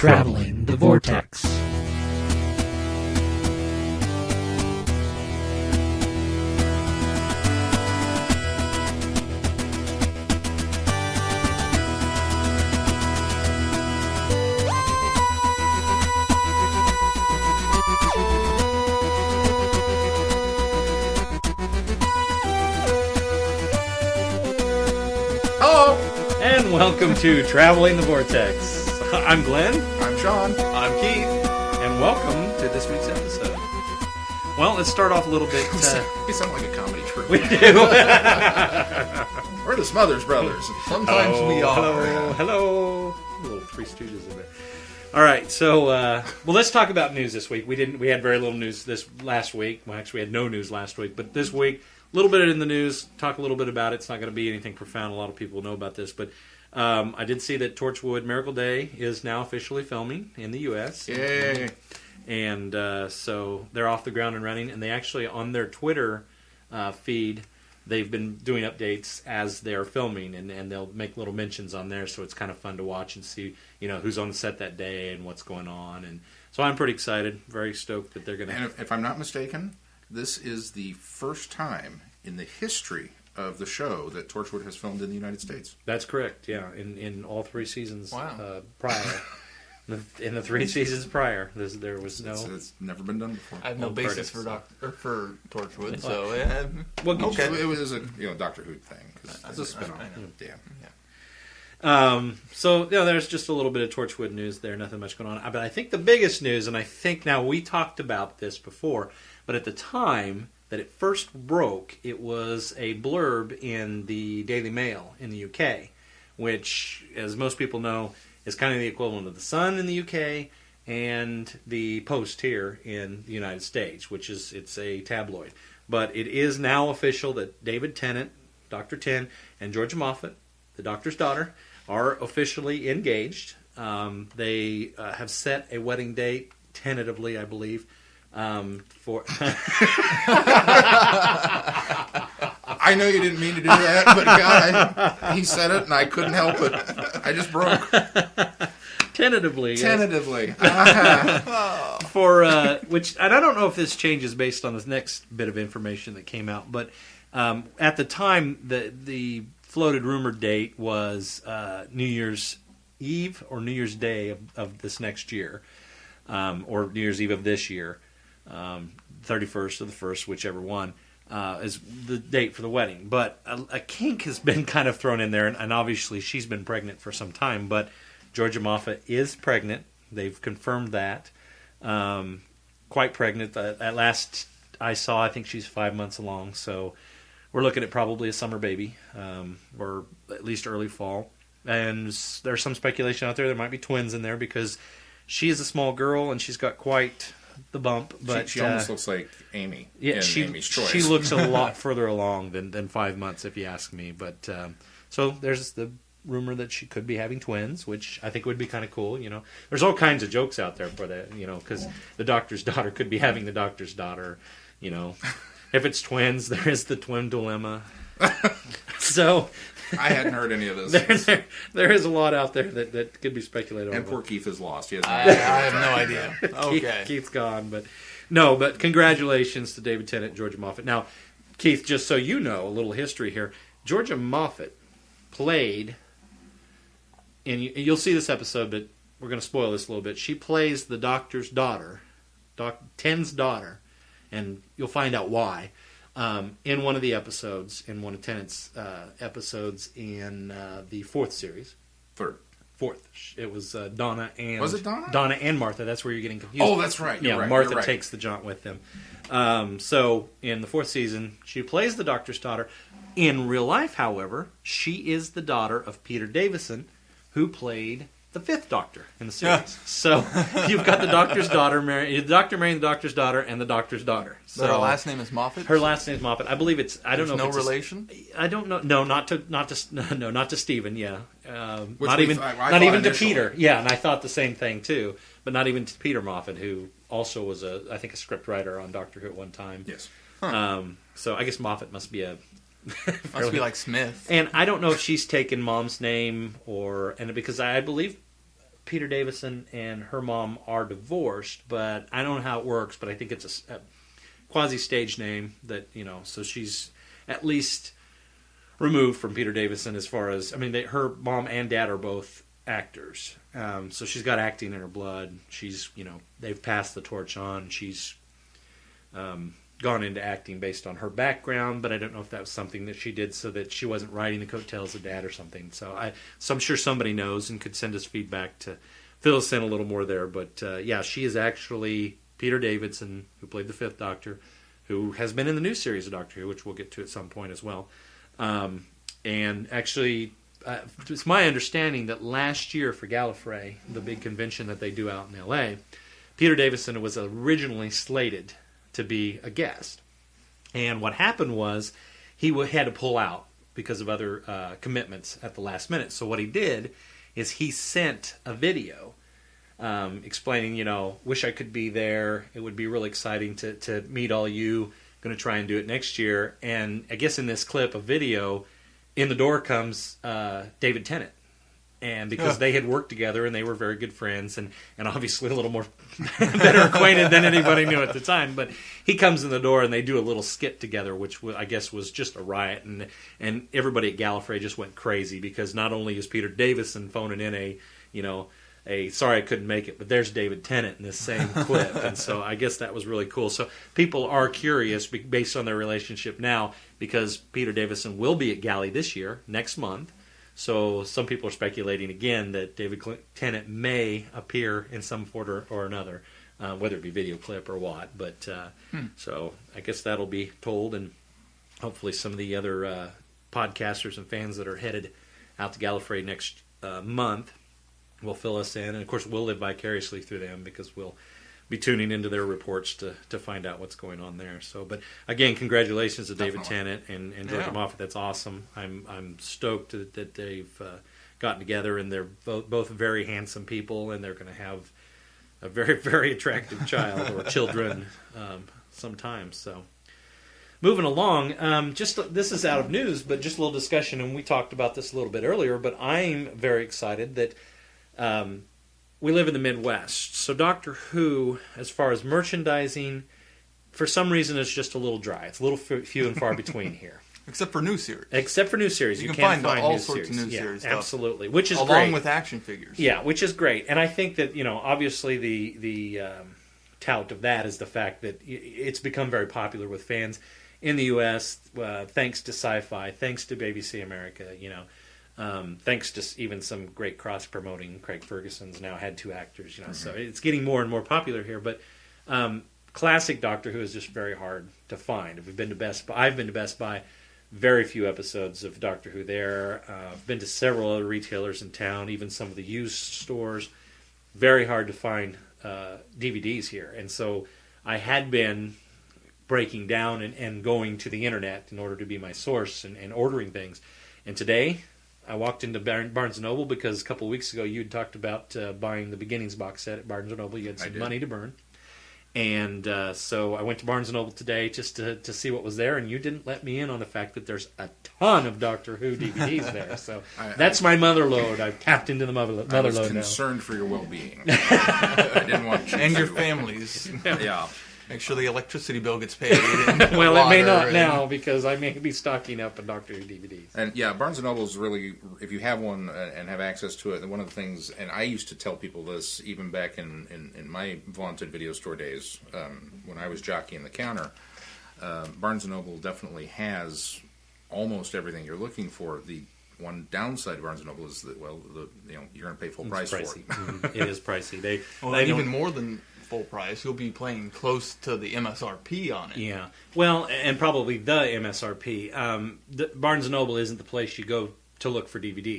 Traveling the Vortex. Hello! And welcome to Traveling the Vortex. I'm Glenn. I'm Sean. I'm Keith. And welcome to this week's episode. Well, let's start off a little bit. We sound like a comedy troupe. We do. We're the Smothers Brothers. Sometimes we are. Hello. Little Three Stooges in there. All right, so well, let's talk about news this week. We had very little news this last week. Well, actually, we had no news last week, but this week, a little bit in the news. Talk a little bit about it. It's not going to be anything profound. A lot of people know about this, but I did see that Torchwood Miracle Day is now officially filming in the U.S. Yay! And so they're off the ground and running. And they actually, on their Twitter feed, they've been doing updates as they're filming. And they'll make little mentions on there. So it's kind of fun to watch and see, who's on the set that day and what's going on. And so I'm pretty excited, very stoked that they're going to... And if I'm not mistaken, this is the first time in the history of the show that Torchwood has filmed in the United States. That's correct, yeah. In all three seasons prior. In the 3 seasons prior, there was no... It's never been done before. I have no Old basis credits. for Torchwood, so yeah. Well, Okay. It was a Doctor Who thing. It's a spin-off. I know. Damn. So, there's just a little bit of Torchwood news there, nothing much going on. But I think the biggest news, and I think now we talked about this before, but at the time that it first broke, it was a blurb in the Daily Mail in the UK, which, as most people know, is kind of the equivalent of the Sun in the UK and the Post here in the United States, it's a tabloid. But it is now official that David Tennant, Dr. Ten, and Georgia Moffat, the Doctor's daughter, are officially engaged. They have set a wedding date, tentatively, I believe, for... I know you didn't mean to do that, but God, he said it and I couldn't help it. I just broke. Tentatively. Yes. Tentatively. For which, and I don't know if this changes based on this next bit of information that came out, but at the time, the floated rumored date was New Year's Eve or New Year's Day of this next year, or New Year's Eve of this year, 31st or the 1st, whichever one. Is the date for the wedding. But a kink has been kind of thrown in there, and obviously she's been pregnant for some time, but Georgia Moffat is pregnant. They've confirmed that. Quite pregnant. At last I saw, I think she's 5 months along, so we're looking at probably a summer baby, or at least early fall. And there's some speculation out there might be twins in there, because she is a small girl, and she's got quite... the bump, but she almost looks like Amy. Yeah, in Amy's Choice. She looks a lot further along than 5 months, if you ask me. But so there's the rumor that she could be having twins, which I think would be kind of cool. There's all kinds of jokes out there for that. Because the Doctor's daughter could be having the Doctor's daughter. If it's twins, there is the twin dilemma. So I hadn't heard any of this. There is a lot out there that could be speculated on. And poor Keith is lost. He has I have no idea. Okay. Keith's gone, but congratulations to David Tennant and Georgia Moffat. Now, Keith, just so you know, a little history here. Georgia Moffat played, and you'll see this episode, but we're going to spoil this a little bit. She plays the Doctor's daughter, Ten's daughter, and you'll find out why. In one of the episodes, in one of Tennant's episodes in the 4th series. Fourth. It was Donna and... Was it Donna? Donna and Martha. That's where you're getting confused. Oh, that's right. You're right. Martha You're right. takes the jaunt with them. So, in the 4th season, she plays the Doctor's daughter. In real life, however, she is the daughter of Peter Davison, who played the 5th Doctor in the series. So, you've got the Doctor's daughter, the Doctor marrying the Doctor's daughter, and the Doctor's daughter. So her last name is Moffat? Her last name is Moffat. I believe it's... I don't know. No if it's relation? I don't know. No, not to Stephen. Yeah, Which not we even thought- I not thought even to initially. Peter. Yeah, and I thought the same thing too. But not even to Peter Moffat, who also was a script writer on Doctor Who at one time. Yes. So I guess Moffat must be a... Must be like Smith. And I don't know if she's taken Mom's name because I believe Peter Davison and her mom are divorced, but I don't know how it works, but I think it's a quasi-stage name that, so she's at least removed from Peter Davison as far as, her mom and dad are both actors. So she's got acting in her blood. She's, they've passed the torch on. She's gone into acting based on her background, but I don't know if that was something that she did so that she wasn't riding the coattails of dad or something. So I'm sure somebody knows and could send us feedback to fill us in a little more there. But yeah, she is actually Peter Davidson, who played the Fifth Doctor, who has been in the new series of Doctor Who, which we'll get to at some point as well. And actually, it's my understanding that last year for Gallifrey, the big convention that they do out in L.A., Peter Davison was originally slated to be a guest. And what happened was he had to pull out because of other commitments at the last minute. So what he did is he sent a video explaining, wish I could be there. It would be really exciting to meet all you. Going to try and do it next year. And I guess in this clip of video, in the door comes David Tennant. And because they had worked together and they were very good friends and obviously a little more better acquainted than anybody knew at the time. But he comes in the door and they do a little skit together, which I guess was just a riot. And everybody at Gallifrey just went crazy because not only is Peter Davison phoning in a sorry I couldn't make it, but there's David Tennant in this same clip. And so I guess that was really cool. So people are curious based on their relationship now because Peter Davison will be at Galley this year, next month. So some people are speculating again that David Tennant may appear in some form or another, whether it be video clip or what. But so I guess that'll be told, and hopefully some of the other podcasters and fans that are headed out to Gallifrey next month will fill us in. And of course we'll live vicariously through them because we'll be tuning into their reports to find out what's going on there. So, but again, congratulations to David Tennant and Georgia Moffat. That's awesome. I'm stoked that they've gotten together, and they're both very handsome people, and they're going to have a very, very attractive child or children sometime. So, moving along, this is out of news, but just a little discussion, and we talked about this a little bit earlier. But I'm very excited that. We live in the Midwest, so Doctor Who, as far as merchandising, for some reason it's just a little dry. It's a little few and far between here. Except for new series. Except for new series. You can find all new sorts series. of new series stuff. Absolutely, which is along great. with action figures. Yeah, which is great. And I think that, obviously the tout of that is the fact that it's become very popular with fans in the U.S., thanks to Sci-Fi, thanks to BBC America, thanks to even some great cross-promoting. Craig Ferguson's now had 2 actors, so it's getting more and more popular here. But classic Doctor Who is just very hard to find. I've been to Best Buy, very few episodes of Doctor Who there. I've been to several other retailers in town, even some of the used stores. Very hard to find DVDs here. And so I had been breaking down and going to the internet in order to be my source and ordering things. And today I walked into Barnes & Noble because a couple of weeks ago you had talked about buying the Beginnings box set at Barnes & Noble. You had some money to burn. And so I went to Barnes & Noble today just to see what was there, and you didn't let me in on the fact that there's a ton of Doctor Who DVDs there. So that's my mother load. I've tapped into the mother load now. I was concerned for your well-being. I didn't want you and to. your families. Yeah. Make sure the electricity bill gets paid. Well, it may not now because I may be stocking up on Doctor Who DVDs. And yeah, Barnes & Noble is really, if you have one and have access to it, one of the things, and I used to tell people this even back in my vaunted video store days, when I was jockeying the counter, Barnes & Noble definitely has almost everything you're looking for. The one downside of Barnes & Noble is that, you're going to pay full price for it. It is pricey. They even more than full price, you'll be playing close to the MSRP on it. Yeah, well, and probably the MSRP. Barnes & Noble isn't the place you go to look for DVDs.